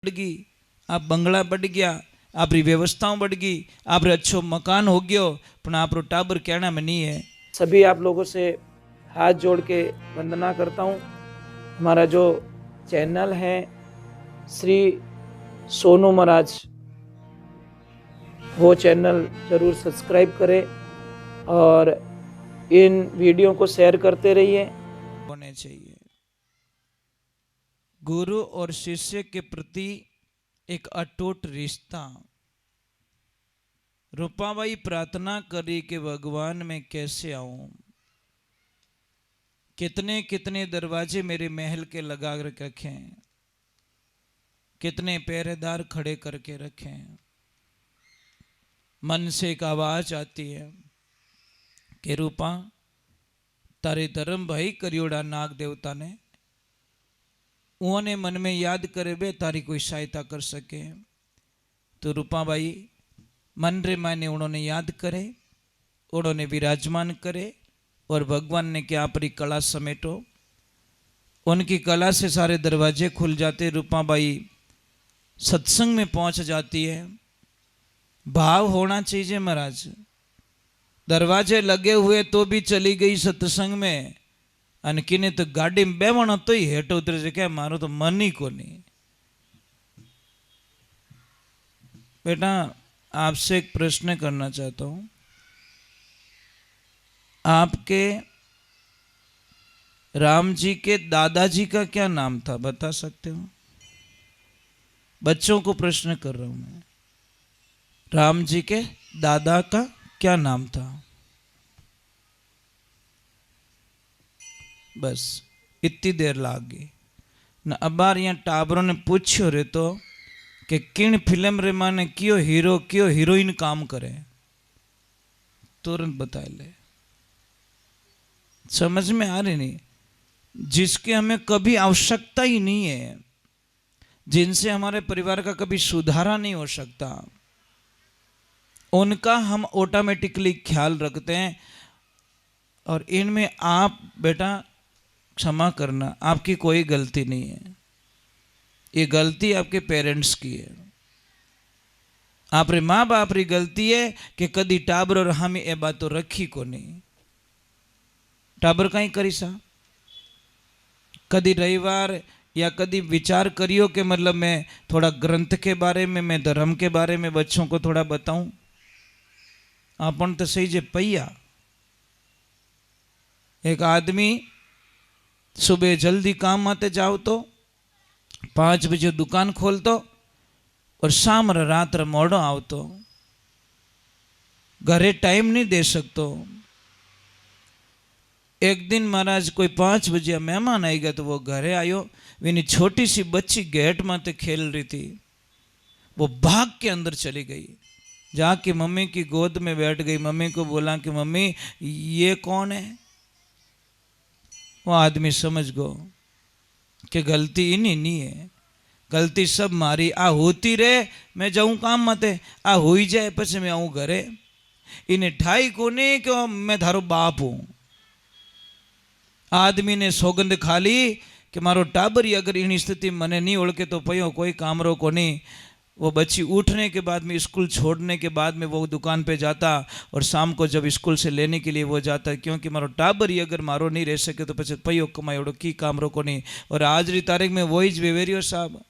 बढ़ गई, आप बंगला बढ़ गया, आपरी व्यवस्थाओं बढ़ गई, आप अच्छो मकान हो गयो, पर आप टाबर कहना में नहीं है। सभी आप लोगों से हाथ जोड़ के वंदना करता हूँ। हमारा जो चैनल है श्री सोनू महाराज, वो चैनल जरूर सब्सक्राइब करें और इन वीडियो को शेयर करते रहिए। होने चाहिए गुरु और शिष्य के प्रति एक अटूट रिश्ता। रूपाबाई प्रार्थना करी कि भगवान मैं कैसे आऊं, कितने कितने दरवाजे मेरे महल के लगा रखे, कितने पहरेदार खड़े करके रखे। मन से एक आवाज आती है कि रूपा तारे धर्म भाई करियोड़ा नाग देवता ने, उन्होंने मन में याद करे बे तारी कोई सहायता कर सके। तो रूपाबाई मन रे माने उन्होंने याद करे, उन्होंने विराजमान करे और भगवान ने क्या अपनी कला समेटो। उनकी कला से सारे दरवाजे खुल जाते। रूपाबाई सत्संग में पहुंच जाती है। भाव होना चाहिए महाराज। दरवाजे लगे हुए तो भी चली गई सत्संग में, अनकिने तो गाड़ी में बेवण तो ही हेठ उतर से क्या मारो तो मन ही को नहीं। बेटा आपसे एक प्रश्न करना चाहता हूं, आपके राम जी के दादाजी का क्या नाम था, बता सकते हो? बच्चों को प्रश्न कर रहा हूं मैं। राम जी के दादा का क्या नाम था? बस इतनी देर लाग गई न। अबार यहाँ टाबरों ने पूछो रे तो कि किन फिल्म रे माने क्यों हीरो क्यों हीरोइन काम करे, तुरंत बता ले। समझ में आ रही नहीं? जिसके हमें कभी आवश्यकता ही नहीं है, जिनसे हमारे परिवार का कभी सुधारा नहीं हो सकता, उनका हम ऑटोमेटिकली ख्याल रखते हैं। और इनमें आप बेटा क्षमा करना, आपकी कोई गलती नहीं है। ये गलती आपके पेरेंट्स की है। आप रे माँ बाप री गलती है कि कदी टाबर और हम ये बात तो रखी को नहीं। टाबर कहीं करी सा कदी रविवार या कदी विचार करियो कि मतलब मैं थोड़ा ग्रंथ के बारे में, मैं धर्म के बारे में बच्चों को थोड़ा बताऊं। आपन तो सही जे पैया। एक आदमी सुबह जल्दी काम आते जाओ तो 5 बजे दुकान खोलतो और शाम रात मोड़ो आवतो, घरे टाइम नहीं दे सकतो। एक दिन महाराज कोई 5 बजे मेहमान आई गया तो वो घरे आयो, विनी छोटी सी बच्ची गेट माते खेल रही थी। वो भाग के अंदर चली गई, जाके मम्मी की गोद में बैठ गई। मम्मी को बोला कि मम्मी ये कौन है? वो आदमी समझ गो कि गलती इन्हीं नहीं है, गलती सब मारी। आ होती रे, मैं जाऊं काम मते, आ हो ही जाए पछे मैं आऊं घरे। इन्हें ठाई को नहीं कि मैं थारो बाप हूं। आदमी ने सौगंध खा ली कि मारो टाबरी अगर इन स्थिति मने नहीं ओळखे तो पयो कोई कामरो को नहीं। वो बच्ची उठने के बाद में, स्कूल छोड़ने के बाद में वो दुकान पे जाता और शाम को जब स्कूल से लेने के लिए वो जाता, क्योंकि मारो टाबर ही अगर मारो नहीं रह सके तो पछे पयो कमायोड़ो की काम रोको नहीं। और आज री तारीख में वही वेवेरियो साहब,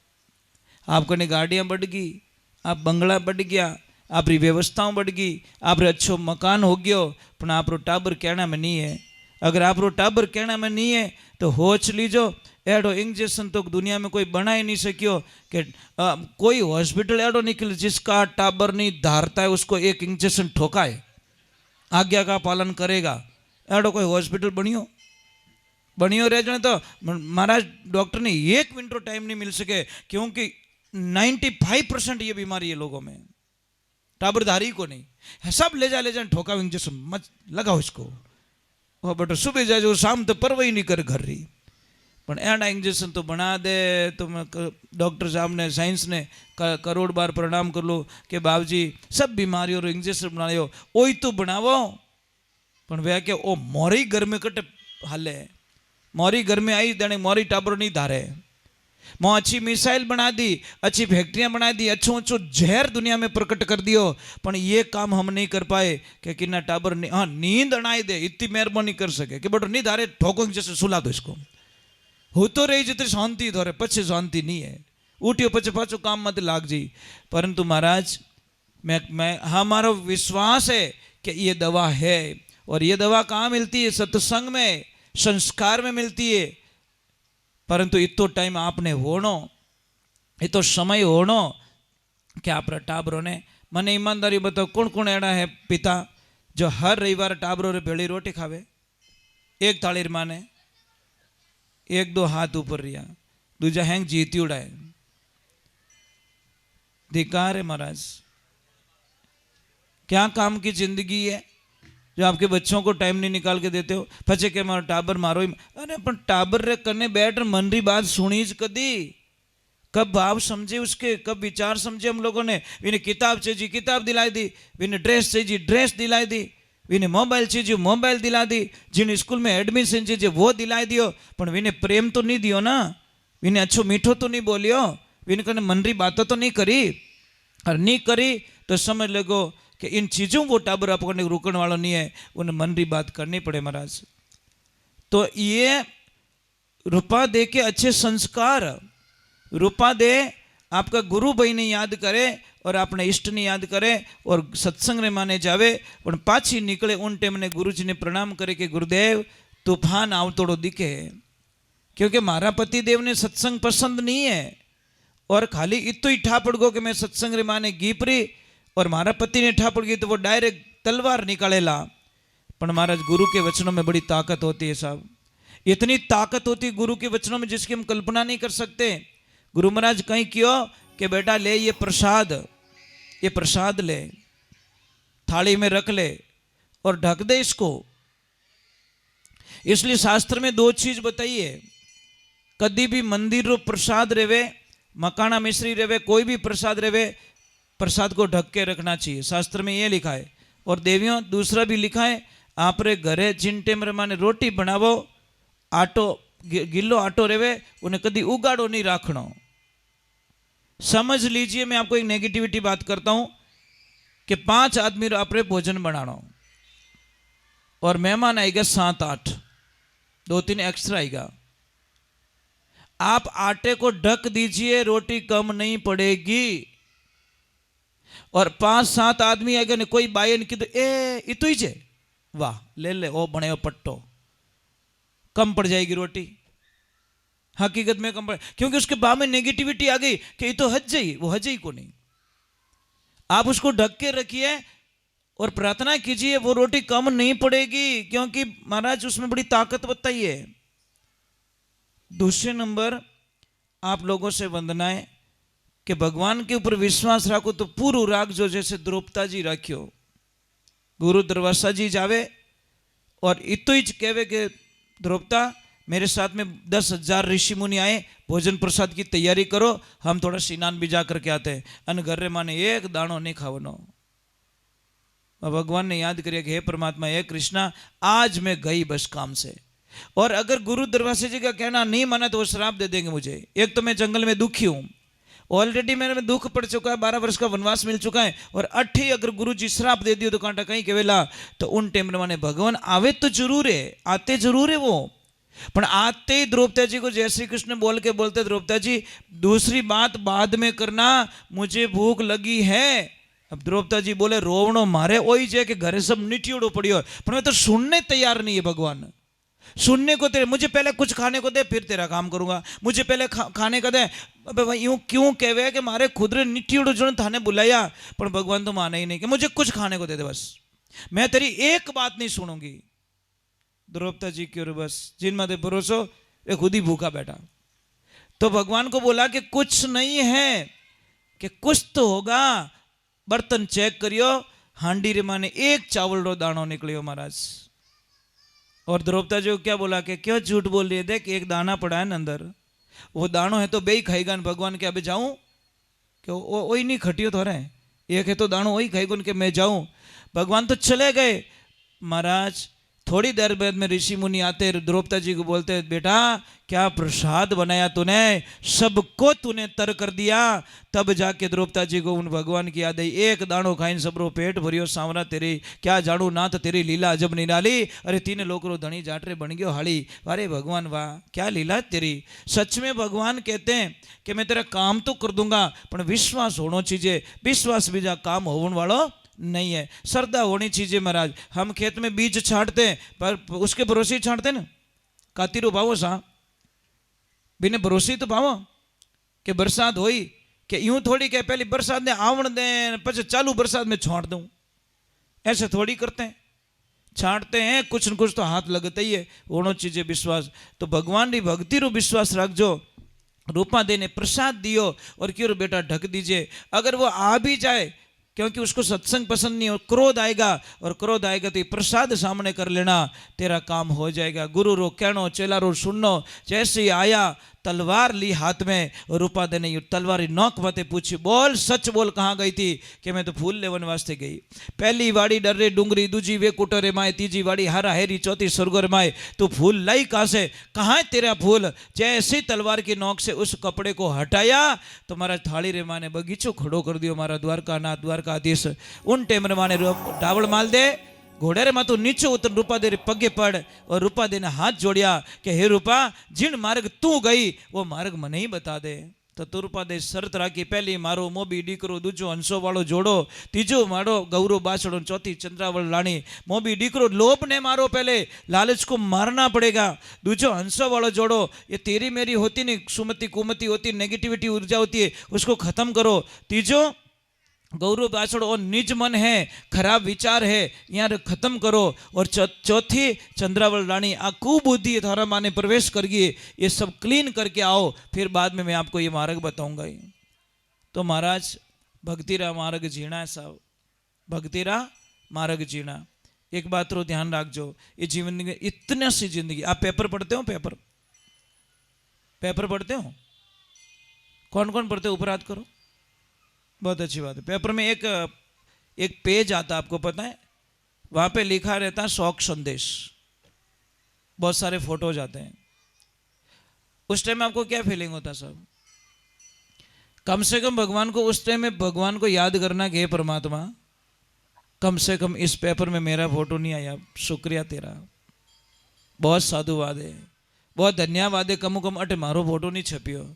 आपको ने गाड़ियाँ बढ़ गई, आप बंगला बढ़ गया, आपरी व्यवस्थाओं बढ़ गई, आप अच्छो मकान हो गयो, पर आप टाबर कहना में नहीं है। अगर आप टाबर कहना में नहीं है तो होच लीजो, एडो इंजेक्शन तो दुनिया में कोई बना ही नहीं सकियो कि कोई हॉस्पिटल एडो निकले जिसका टाबर नहीं धारता है उसको एक इंजेक्शन ठोकाए, आज्ञा का पालन करेगा। एडो कोई हॉस्पिटल बनियो रह जाए तो महाराज डॉक्टर ने 1 मिनट टाइम नहीं मिल सके, क्योंकि 95% ये बीमारी है लोगों में, टाबरधारी को नहीं है। सब ले जा ठोका इंजेक्शन मत लगाओ इसको, वो बेटा सुबह जाए जो शाम तो परवाही नहीं कर घर रही। पर एना इंजेक्शन तो बना दे तो मैं डॉक्टर साहब ने, साइंस ने करोड़ बार प्रणाम कर लो कि बाबूजी सब बीमारियों इंजेक्शन बनायो, वही तो बनावो। पर वह के ओ मोरी घर में कटे हाले, मोरी घर में आई देने मोरी टाबर नहीं धारे। मैं अच्छी मिसाइल बना दी, अच्छी फैक्ट्रियां बना दी, अच्छो अच्छो जहर दुनिया में प्रकट कर दियो, पर ये काम हम नहीं कर पाए कि किन्ना टाबर हाँ नींद अड़ाई दे, इतनी मेहरबानी कर सके कि बटो नींद अरे ठोको जैसे सुला दो इसको, हो तो रही जितनी शांति धोरे, पछे शांति नहीं है, उठियो पछे पाछो काम मत लाग जी। परंतु महाराज मैं हमारा विश्वास है कि ये दवा है, और ये दवा कहाँ मिलती है? सत्संग में, संस्कार में मिलती है। परंतु इतो टाइम आपने होनो, इतो समय होनो कि आप टाबरों ने मने ईमानदारी बताओ कौन कौन एड़ा है पिता जो हर रविवार टाबरों रे भेड़ी रोटी खावे? एक थाली माने, एक दो हाथ ऊपर रिया, दूजा हैंग जीती उड़ाए, धिकार है महाराज। क्या काम की जिंदगी है जो आपके बच्चों को टाइम नहीं निकाल के देते हो? पछे के मारो टाबर मारो ही, अरे पर टाबर रे करने बैठ मन री बात सुनी ज कदी, कब भाव समझे उसके, कब विचार समझे हम लोगों ने? विने किताब चाहिए किताब दिलाई दी, विने ड्रेस चाहिए ड्रेस दिलाई दी, विने मोबाइल चाहिए मोबाइल दिला दी, जिन स्कूल में एडमिशन चाहिए वो दिलाई दियो, पर विने प्रेम तो नहीं दियो ना, विने अच्छो मीठो तो नहीं बोलियो, विने कने मन री बातों तो नहीं करी, और नहीं करी तो समझ लगो कि इन चीज़ों वो टाबर आपको रुकने वाला नहीं है, उन्हें मन री बात करनी पड़े महाराज। तो ये रुपा दे के अच्छे संस्कार, रुपा दे आपका गुरु भाई ने याद करे और अपने इष्ट ने याद करे और सत्संग ने माने जावे, पर पाछी निकले उन टाइम ने गुरु जी ने प्रणाम करे कि गुरुदेव तूफान आवतोड़ो दिखे, क्योंकि मारा पति देव ने सत्संग पसंद नहीं है, और खाली इतो ही ठापड़ गो कि मैं सत्संग रे माने गीपरी, और मारा पति ने ठापड़ गई तो वो डायरेक्ट तलवार निकालेला। पर महाराज गुरु के वचनों में बड़ी ताकत होती है साहब, इतनी ताकत होती है गुरु के वचनों में जिसकी हम कल्पना नहीं कर सकते। गुरु महाराज कहीं क्यों कि बेटा ले ये प्रसाद ले, थाली में रख ले और ढक दे इसको। इसलिए शास्त्र में दो चीज बताइए, कभी भी मंदिर रो प्रसाद रेवे, मकाना मिश्री रेवे, कोई भी प्रसाद रेवे, प्रसाद को ढक के रखना चाहिए, शास्त्र में ये लिखा है। और देवियों दूसरा भी लिखा है, आप रे घरे जिन टेम रे माने रोटी बनावो, आटो गिल्लो आटो रेवे उन्हें कभी उगाड़ो नहीं राखनो। समझ लीजिए मैं आपको एक नेगेटिविटी बात करता हूं कि 5 आदमी रो आपरे भोजन बनानो और मेहमान आएगा 7-8, 2-3 एक्स्ट्रा आएगा, आप आटे को ढक दीजिए, रोटी कम नहीं पड़ेगी। और 5-7 आदमी आएगा ने कोई बायन की तो इतो ही जे वाह ले ले ओ बने पट्टो, कम पड़ जाएगी रोटी। हकीकत में कम पड़, क्योंकि उसके बाद में नेगेटिविटी आ गई कि ये तो हज जाई, वो हज ही को नहीं। आप उसको ढक के रखिए और प्रार्थना कीजिए वो रोटी कम नहीं पड़ेगी, क्योंकि महाराज उसमें बड़ी ताकत बताई है। दूसरे नंबर आप लोगों से वंदना है कि भगवान के ऊपर विश्वास रखो तो पूरा राग जो जैसे द्रौपदा जी रखियो, गुरु दरवासा जी जावे और इतो ही कहवे कि द्रौपदा मेरे साथ में 10,000 ऋषि मुनि आए, भोजन प्रसाद की तैयारी करो, हम थोड़ा स्नान भी जा करके आते हैं, अन घर रे माने एक दाणो नहीं खावनो। भगवान ने याद करिए कि हे परमात्मा, हे कृष्णा, आज मैं गई बस काम से, और अगर गुरु दरवासे जी का कहना नहीं माना तो वो श्राप दे देंगे मुझे। एक तो मैं जंगल में दुखी हूं, ऑलरेडी मेरे दुख पड़ चुका है, 12 वर्ष का वनवास मिल चुका है, और 8 अगर गुरु जी श्राप दे दियो तो कांटा कहीं केवेला, तो उन टाइम माने भगवान आवे तो जरूर है, आते जरूर है वो, पर आते ही द्रौपदा जी को जय श्री कृष्ण बोल के बोलते, द्रौपदा जी दूसरी बात बाद में करना, मुझे भूख लगी है। अब द्रौपदा जी बोले रोवणो मारे ओई जे कि घरे सब निटियोड़ो पड़ियो, पर मैं तो सुनने तैयार नहीं है भगवान, सुनने को तेरे, मुझे पहले कुछ खाने को दे फिर तेरा काम करूंगा, मुझे पहले खाने का दे। अबे भाई यूं क्यों कहवे कि मारे खुद रे निटियोड़ो जो थाने बुलाया, पर भगवान तो माना ही नहीं कि मुझे कुछ खाने को दे दे, बस मैं तेरी एक बात नहीं सुनूंगी। द्रौपदा जी की ओर बस जिन माते भरोसो वे खुद ही भूखा बैठा। तो भगवान को बोला कि कुछ नहीं है, कि कुछ तो होगा, बर्तन चेक करियो, हांडी रे माने एक चावल रो दाणो निकलियो महाराज। और द्रौपदा जी को क्या बोला कि क्यों झूठ बोल रही है, देख एक दाना पड़ा है ना अंदर, वो दानो है तो बेई खाएगा। भगवान के अभी जाऊं कि वही नहीं खटियो तो रहे, एक है तो दानो वही खाएगा कि मैं जाऊं। भगवान तो चले गए। महाराज थोड़ी देर बाद में ऋषि मुनि आते, द्रौपदी जी को बोलते, बेटा क्या प्रसाद बनाया तूने, सबको तूने तर कर दिया। तब जाके द्रौपदी जी को उन भगवान की याद आई, एक दाणो खाइन सबरो पेट भरियो, सांवरा तेरी क्या जाणू नाथ तेरी लीला अजब निराली। अरे तीन लोकरो धनी जाटरे बन गयो हाली। अरे भगवान वाह क्या लीला तेरी। सच में भगवान कहते हैं कि मैं तेरा काम तो कर दूंगा, पर विश्वास होना चाहिए। विश्वास बीजा काम होने वालो नहीं है। श्रद्धा होनी चाहिए महाराज। हम खेत में बीज छांटते हैं पर उसके भरोसे ही छांटते ना, कातीरो भावो सा बिने भरोसे तो भावो कि बरसात होई, कि यूं थोड़ी के पहले बरसात ने आवण दे પછી चालू बरसात में छांट दूं, ऐसे थोड़ी करते हैं। छांटते हैं कुछ न कुछ तो हाथ लगता ही है। होना चाहिए विश्वास। तो भगवान की भक्ति रो विश्वास रखजो। रूपा देने प्रसाद दियो और क्यों बेटा ढक दीजिए। अगर वो आ भी जाए, क्योंकि उसको सत्संग पसंद नहीं हो, क्रोध आएगा, और क्रोध आएगा तो ये प्रसाद सामने कर लेना, तेरा काम हो जाएगा। गुरु रो कहनो चेला रो सुननो। जैसे ही आया तलवार ली हाथ में, और रूपा दे ने तलवार नोक बातें पूछी, बोल सच बोल कहाँ गई थी। कि मैं तो फूल लेवन वास्ते गई। पहली वाड़ी डर्रे डूंगरी, दूजी वे कुटरे माए, तीजी वाड़ी हारा हेरी, चौथी सुरगर माए। तू फूल लाई कहाँ से, कहाँ है तेरा फूल। जैसे तलवार की नोक से उस कपड़े को हटाया तो मारा थाली रे माने बगीचो खड़ो कर दियो। मारा द्वारका नाथ द्वारकाधीश उन टेम रे माने डावड़ माल दे, घोड़े रे मातो नीचे उतर रूपा दे पगे पड़, और रूपा दे ने हाथ जोड़िया कि हे रूपा जिन मार्ग तू गई वो मार्ग मने ही बता दे। तो तुरपा दे शरत राखी, पहली मारो मोबी डीकरो, दूजो हंसो वालो जोड़ो, तीजो मारो गौरो बासड़ो, चौथी चंद्रावल लाणी। मोबी डीकरो लोभ ने मारो, पहले लालच को मारना पड़ेगा। दूजो हंसो वालो जोड़ो, ये तेरी मेरी होती नहीं, सुमति कुमति होती, नेगेटिविटी ऊर्जा होती है, उसको खत्म करो। तीजो गौरव बासड़ और निज मन है, खराब विचार है, यहाँ खत्म करो। और चौथी चंद्रावल रानी आ कुबुद्धि थारा माने प्रवेश करिए, ये सब क्लीन करके आओ, फिर बाद में मैं आपको ये मार्ग बताऊंगा। तो महाराज भक्तिरा मार्ग जीना है साहब, भक्तिरा मार्ग जीना। एक बात रो ध्यान रखजो, ये जीवन इतने सी जिंदगी। आप पेपर पढ़ते हो, पेपर पेपर पढ़ते हो, कौन कौन पढ़ते हो, ऊपर हाथ करो। बहुत अच्छी बात है। पेपर में एक पेज आता, आपको पता है, वहां पे लिखा रहता है शौक संदेश, बहुत सारे फोटोज आते हैं। उस टाइम में आपको क्या फीलिंग होता साहब? कम से कम भगवान को उस टाइम में भगवान को याद करना कि हे परमात्मा कम से कम इस पेपर में मेरा फोटो नहीं आया, शुक्रिया तेरा, बहुत साधुवाद है, बहुत धन्यवाद है। कम कम अटे मारो फोटो नहीं छपियो,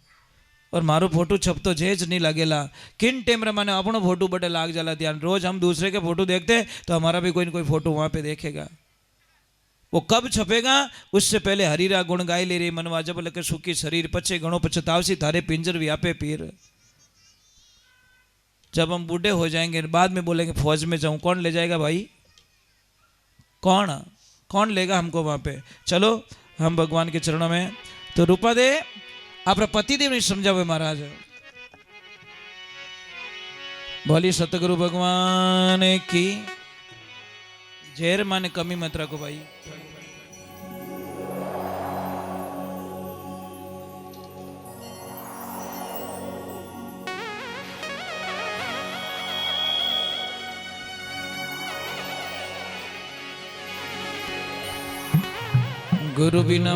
और मारो फोटो छपतो जेज नहीं लगेला। किन टेम माने अपनो फोटो बटे लाग जाला ध्यान। रोज हम दूसरे के फोटो देखते हैं तो हमारा भी कोई न कोई फोटो वहां पे देखेगा। वो कब छपेगा, उससे पहले हरीरा गुण गाय ले रे मनवा जब लके सुखी शरीर, पछे गणो पछतावसी थारे पिंजर व्यापे पीर। जब हम बूढ़े हो जाएंगे बाद में बोलेंगे फौज में जाऊं, कौन ले जाएगा भाई, कौन लेगा हमको वहां पे। चलो हम भगवान के चरणों में। तो रूपा दे अपना पतिदेव ने समझावे महाराज। बोली सतगुरु भगवान की जहर माने कमी मत रखो भाई। गुरु बिना